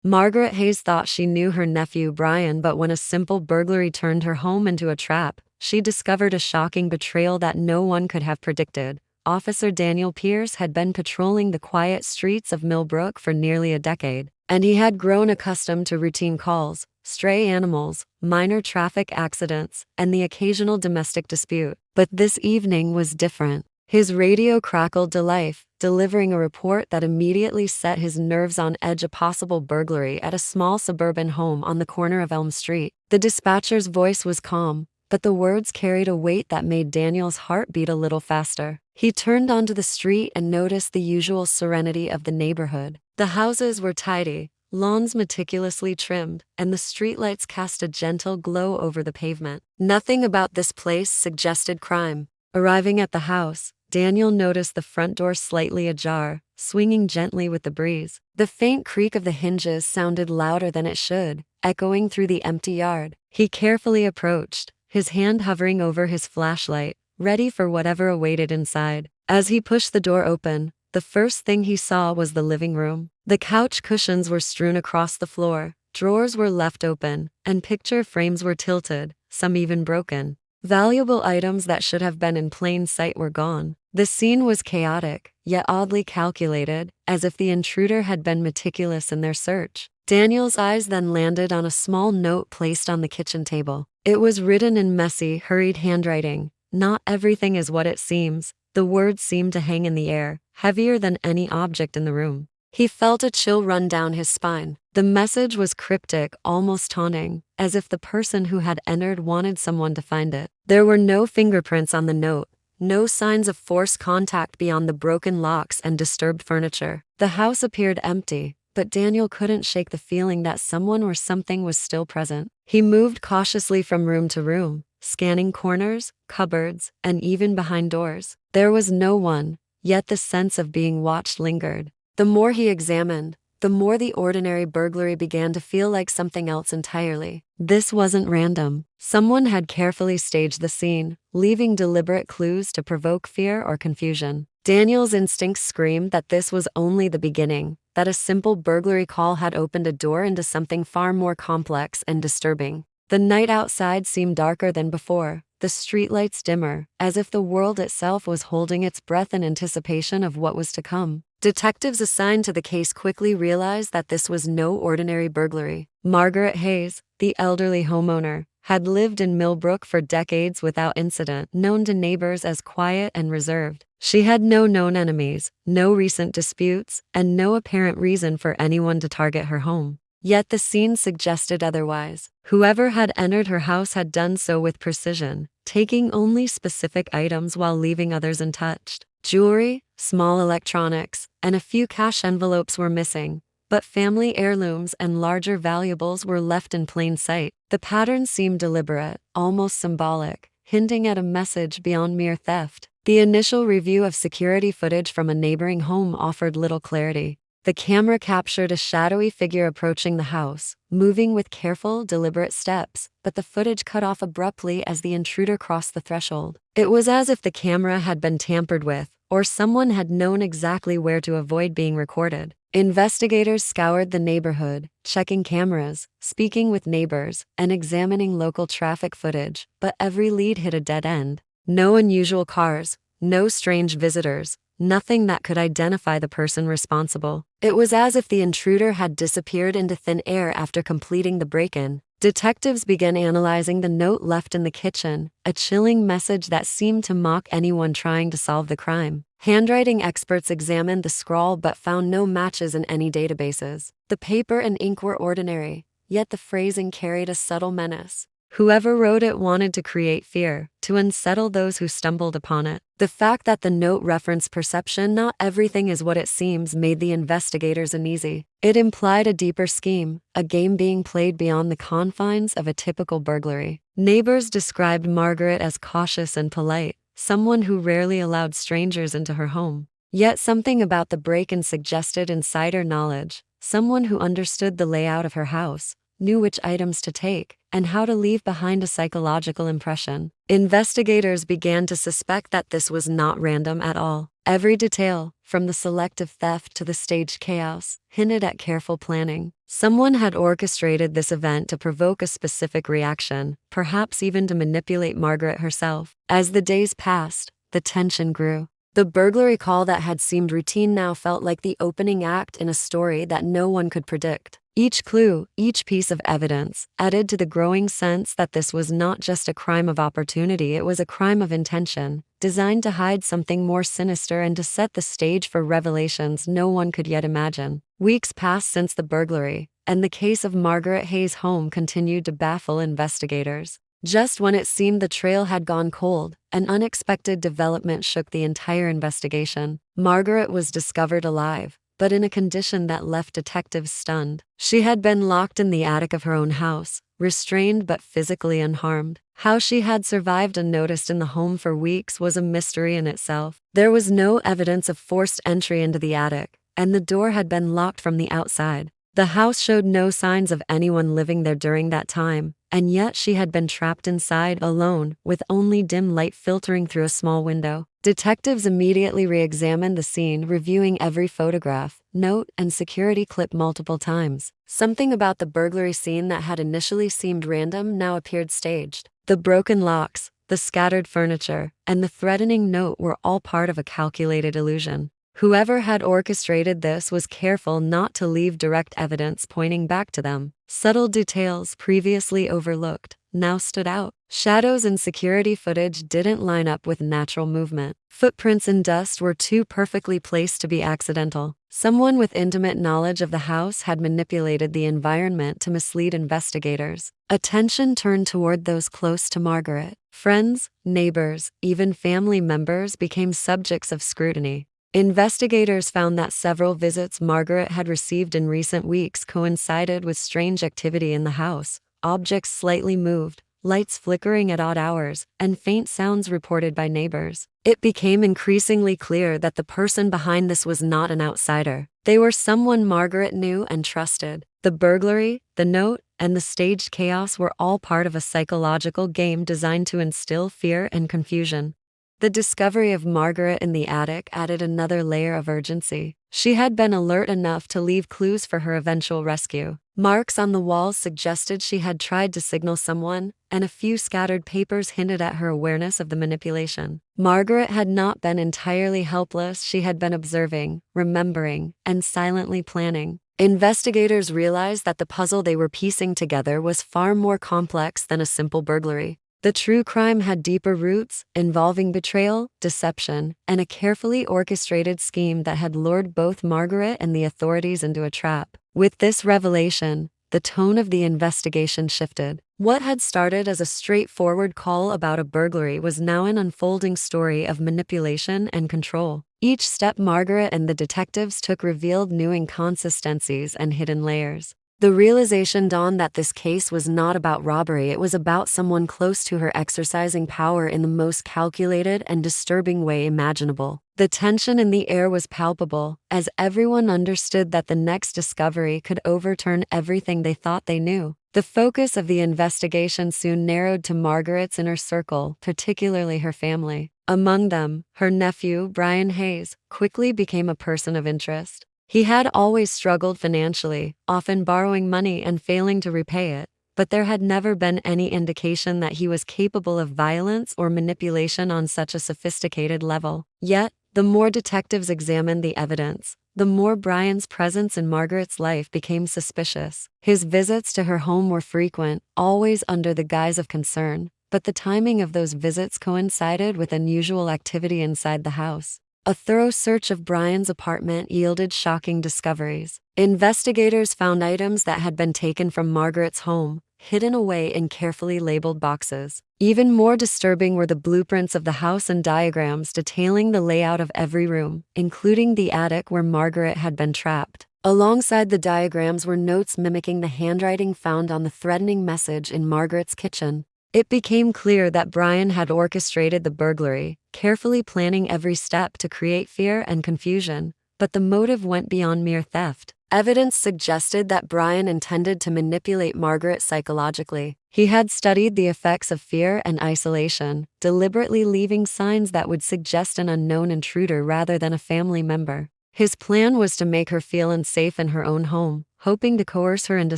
Margaret Hayes thought she knew her nephew Brian, but when a simple burglary turned her home into a trap, she discovered a shocking betrayal that no one could have predicted. Officer Daniel Pierce had been patrolling the quiet streets of Millbrook for nearly a decade, and he had grown accustomed to routine calls, stray animals, minor traffic accidents, and the occasional domestic dispute. But this evening was different. His radio crackled to life, delivering a report that immediately set his nerves on edge: a possible burglary at a small suburban home on the corner of Elm Street. The dispatcher's voice was calm, but the words carried a weight that made Daniel's heart beat a little faster. He turned onto the street and noticed the usual serenity of the neighborhood. The houses were tidy, lawns meticulously trimmed, and the streetlights cast a gentle glow over the pavement. Nothing about this place suggested crime. Arriving at the house, Daniel noticed the front door slightly ajar, swinging gently with the breeze. The faint creak of the hinges sounded louder than it should, echoing through the empty yard. He carefully approached, his hand hovering over his flashlight, ready for whatever awaited inside. As he pushed the door open, the first thing he saw was the living room. The couch cushions were strewn across the floor, drawers were left open, and picture frames were tilted, some even broken. Valuable items that should have been in plain sight were gone. The scene was chaotic, yet oddly calculated, as if the intruder had been meticulous in their search. Daniel's eyes then landed on a small note placed on the kitchen table. It was written in messy, hurried handwriting. "Not everything is what it seems." The words seemed to hang in the air, heavier than any object in the room. He felt a chill run down his spine. The message was cryptic, almost taunting, as if the person who had entered wanted someone to find it. There were no fingerprints on the note, no signs of forced contact beyond the broken locks and disturbed furniture. The house appeared empty, but Daniel couldn't shake the feeling that someone or something was still present. He moved cautiously from room to room, scanning corners, cupboards, and even behind doors. There was no one, yet the sense of being watched lingered. The more he examined, the more the ordinary burglary began to feel like something else entirely. This wasn't random. Someone had carefully staged the scene, leaving deliberate clues to provoke fear or confusion. Daniel's instincts screamed that this was only the beginning, that a simple burglary call had opened a door into something far more complex and disturbing. The night outside seemed darker than before, the streetlights dimmer, as if the world itself was holding its breath in anticipation of what was to come. Detectives assigned to the case quickly realized that this was no ordinary burglary. Margaret Hayes, the elderly homeowner, had lived in Millbrook for decades without incident, known to neighbors as quiet and reserved. She had no known enemies, no recent disputes, and no apparent reason for anyone to target her home. Yet the scene suggested otherwise. Whoever had entered her house had done so with precision, taking only specific items while leaving others untouched. Jewelry, small electronics, and a few cash envelopes were missing, but family heirlooms and larger valuables were left in plain sight. The pattern seemed deliberate, almost symbolic, hinting at a message beyond mere theft. The initial review of security footage from a neighboring home offered little clarity. The camera captured a shadowy figure approaching the house, moving with careful, deliberate steps, but the footage cut off abruptly as the intruder crossed the threshold. It was as if the camera had been tampered with, or someone had known exactly where to avoid being recorded. Investigators scoured the neighborhood, checking cameras, speaking with neighbors, and examining local traffic footage, but every lead hit a dead end. No unusual cars, no strange visitors, nothing that could identify the person responsible. It was as if the intruder had disappeared into thin air after completing the break-in. Detectives began analyzing the note left in the kitchen, a chilling message that seemed to mock anyone trying to solve the crime. Handwriting experts examined the scrawl but found no matches in any databases. The paper and ink were ordinary, yet the phrasing carried a subtle menace. Whoever wrote it wanted to create fear, to unsettle those who stumbled upon it. The fact that the note referenced perception, not everything is what it seems, made the investigators uneasy. It implied a deeper scheme, a game being played beyond the confines of a typical burglary. Neighbors described Margaret as cautious and polite, someone who rarely allowed strangers into her home. Yet something about the break-in suggested insider knowledge, someone who understood the layout of her house, knew which items to take, and how to leave behind a psychological impression. Investigators began to suspect that this was not random at all. Every detail, from the selective theft to the staged chaos, hinted at careful planning. Someone had orchestrated this event to provoke a specific reaction, perhaps even to manipulate Margaret herself. As the days passed, the tension grew. The burglary call that had seemed routine now felt like the opening act in a story that no one could predict. Each clue, each piece of evidence, added to the growing sense that this was not just a crime of opportunity, it was a crime of intention, designed to hide something more sinister and to set the stage for revelations no one could yet imagine. Weeks passed since the burglary, and the case of Margaret Hayes' home continued to baffle investigators. Just when it seemed the trail had gone cold, an unexpected development shook the entire investigation. Margaret was discovered alive, but in a condition that left detectives stunned. She had been locked in the attic of her own house, restrained but physically unharmed. How she had survived unnoticed in the home for weeks was a mystery in itself. There was no evidence of forced entry into the attic, and the door had been locked from the outside. The house showed no signs of anyone living there during that time, and yet she had been trapped inside alone, with only dim light filtering through a small window. Detectives immediately re-examined the scene, reviewing every photograph, note, and security clip multiple times. Something about the burglary scene that had initially seemed random now appeared staged. The broken locks, the scattered furniture, and the threatening note were all part of a calculated illusion. Whoever had orchestrated this was careful not to leave direct evidence pointing back to them. Subtle details previously overlooked now stood out. Shadows in security footage didn't line up with natural movement. Footprints in dust were too perfectly placed to be accidental. Someone with intimate knowledge of the house had manipulated the environment to mislead investigators. Attention turned toward those close to Margaret. Friends, neighbors, even family members became subjects of scrutiny. Investigators found that several visits Margaret had received in recent weeks coincided with strange activity in the house. Objects slightly moved, lights flickering at odd hours, and faint sounds reported by neighbors. It became increasingly clear that the person behind this was not an outsider. They were someone Margaret knew and trusted. The burglary, the note, and the staged chaos were all part of a psychological game designed to instill fear and confusion. The discovery of Margaret in the attic added another layer of urgency. She had been alert enough to leave clues for her eventual rescue. Marks on the walls suggested she had tried to signal someone, and a few scattered papers hinted at her awareness of the manipulation. Margaret had not been entirely helpless. She had been observing, remembering, and silently planning. Investigators realized that the puzzle they were piecing together was far more complex than a simple burglary. The true crime had deeper roots, involving betrayal, deception, and a carefully orchestrated scheme that had lured both Margaret and the authorities into a trap. With this revelation, the tone of the investigation shifted. What had started as a straightforward call about a burglary was now an unfolding story of manipulation and control. Each step Margaret and the detectives took revealed new inconsistencies and hidden layers. The realization dawned that this case was not about robbery, it was about someone close to her exercising power in the most calculated and disturbing way imaginable. The tension in the air was palpable, as everyone understood that the next discovery could overturn everything they thought they knew. The focus of the investigation soon narrowed to Margaret's inner circle, particularly her family. Among them, her nephew, Brian Hayes, quickly became a person of interest. He had always struggled financially, often borrowing money and failing to repay it, but there had never been any indication that he was capable of violence or manipulation on such a sophisticated level. Yet, the more detectives examined the evidence, the more Brian's presence in Margaret's life became suspicious. His visits to her home were frequent, always under the guise of concern, but the timing of those visits coincided with unusual activity inside the house. A thorough search of Brian's apartment yielded shocking discoveries. Investigators found items that had been taken from Margaret's home, hidden away in carefully labeled boxes. Even more disturbing were the blueprints of the house and diagrams detailing the layout of every room, including the attic where Margaret had been trapped. Alongside the diagrams were notes mimicking the handwriting found on the threatening message in Margaret's kitchen. It became clear that Brian had orchestrated the burglary, carefully planning every step to create fear and confusion, but the motive went beyond mere theft. Evidence suggested that Brian intended to manipulate Margaret psychologically. He had studied the effects of fear and isolation, deliberately leaving signs that would suggest an unknown intruder rather than a family member. His plan was to make her feel unsafe in her own home, hoping to coerce her into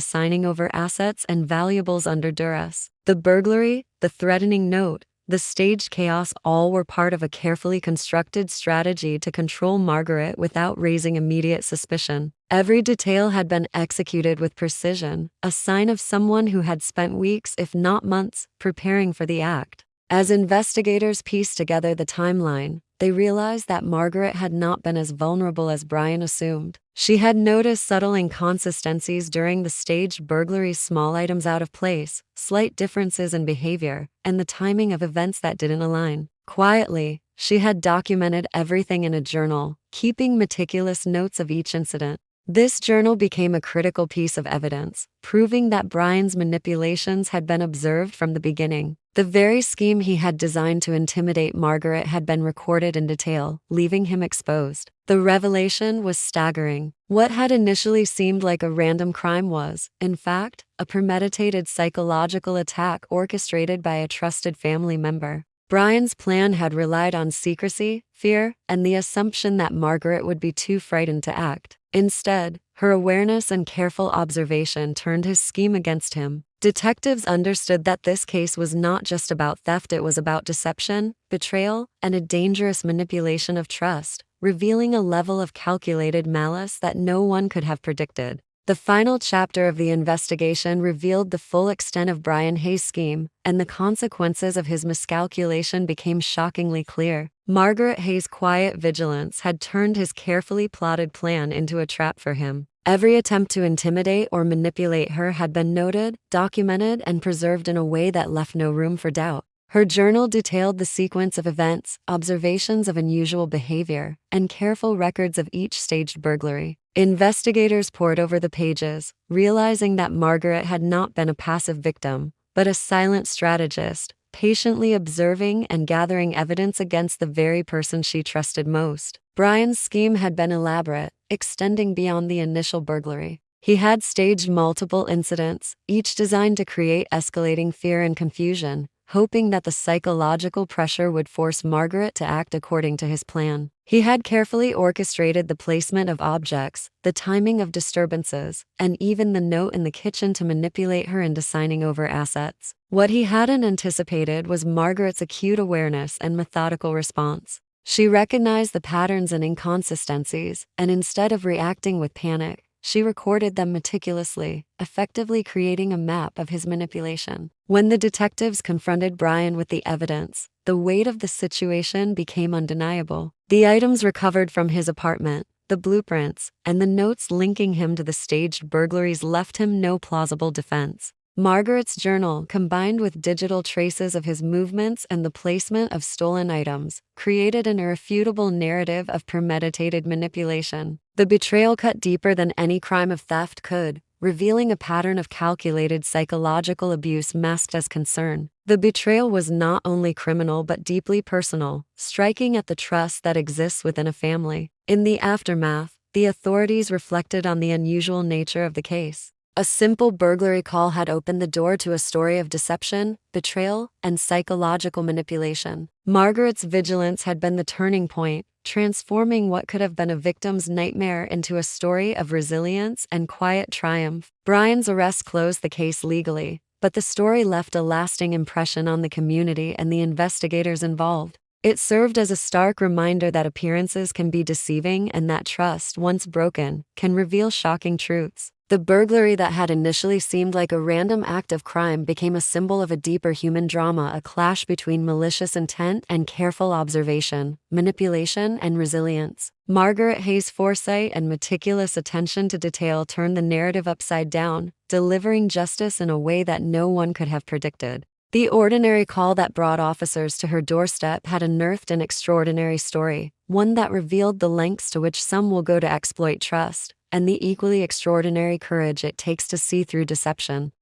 signing over assets and valuables under duress. The burglary, the threatening note, the staged chaos all were part of a carefully constructed strategy to control Margaret without raising immediate suspicion. Every detail had been executed with precision, a sign of someone who had spent weeks, if not months, preparing for the act. As investigators pieced together the timeline, they realized that Margaret had not been as vulnerable as Brian assumed. She had noticed subtle inconsistencies during the staged burglary, small items out of place, slight differences in behavior, and the timing of events that didn't align. Quietly, she had documented everything in a journal, keeping meticulous notes of each incident. This journal became a critical piece of evidence, proving that Brian's manipulations had been observed from the beginning. The very scheme he had designed to intimidate Margaret had been recorded in detail, leaving him exposed. The revelation was staggering. What had initially seemed like a random crime was, in fact, a premeditated psychological attack orchestrated by a trusted family member. Brian's plan had relied on secrecy, fear, and the assumption that Margaret would be too frightened to act. Instead, her awareness and careful observation turned his scheme against him. Detectives understood that this case was not just about theft, it was about deception, betrayal, and a dangerous manipulation of trust, revealing a level of calculated malice that no one could have predicted. The final chapter of the investigation revealed the full extent of Brian Hayes' scheme, and the consequences of his miscalculation became shockingly clear. Margaret Hayes' quiet vigilance had turned his carefully plotted plan into a trap for him. Every attempt to intimidate or manipulate her had been noted, documented, and preserved in a way that left no room for doubt. Her journal detailed the sequence of events, observations of unusual behavior, and careful records of each staged burglary. Investigators pored over the pages, realizing that Margaret had not been a passive victim, but a silent strategist, patiently observing and gathering evidence against the very person she trusted most. Brian's scheme had been elaborate, extending beyond the initial burglary. He had staged multiple incidents, each designed to create escalating fear and confusion, hoping that the psychological pressure would force Margaret to act according to his plan. He had carefully orchestrated the placement of objects, the timing of disturbances, and even the note in the kitchen to manipulate her into signing over assets. What he hadn't anticipated was Margaret's acute awareness and methodical response. She recognized the patterns and inconsistencies, and instead of reacting with panic, she recorded them meticulously, effectively creating a map of his manipulation. When the detectives confronted Brian with the evidence, the weight of the situation became undeniable. The items recovered from his apartment, the blueprints, and the notes linking him to the staged burglaries left him no plausible defense. Margaret's journal, combined with digital traces of his movements and the placement of stolen items, created an irrefutable narrative of premeditated manipulation. The betrayal cut deeper than any crime of theft could, revealing a pattern of calculated psychological abuse masked as concern. The betrayal was not only criminal but deeply personal, striking at the trust that exists within a family. In the aftermath, the authorities reflected on the unusual nature of the case. A simple burglary call had opened the door to a story of deception, betrayal, and psychological manipulation. Margaret's vigilance had been the turning point, transforming what could have been a victim's nightmare into a story of resilience and quiet triumph. Brian's arrest closed the case legally, but the story left a lasting impression on the community and the investigators involved. It served as a stark reminder that appearances can be deceiving and that trust, once broken, can reveal shocking truths. The burglary that had initially seemed like a random act of crime became a symbol of a deeper human drama, a clash between malicious intent and careful observation, manipulation and resilience. Margaret Hayes' foresight and meticulous attention to detail turned the narrative upside down, delivering justice in a way that no one could have predicted. The ordinary call that brought officers to her doorstep had unearthed an extraordinary story, one that revealed the lengths to which some will go to exploit trust, and the equally extraordinary courage it takes to see through deception.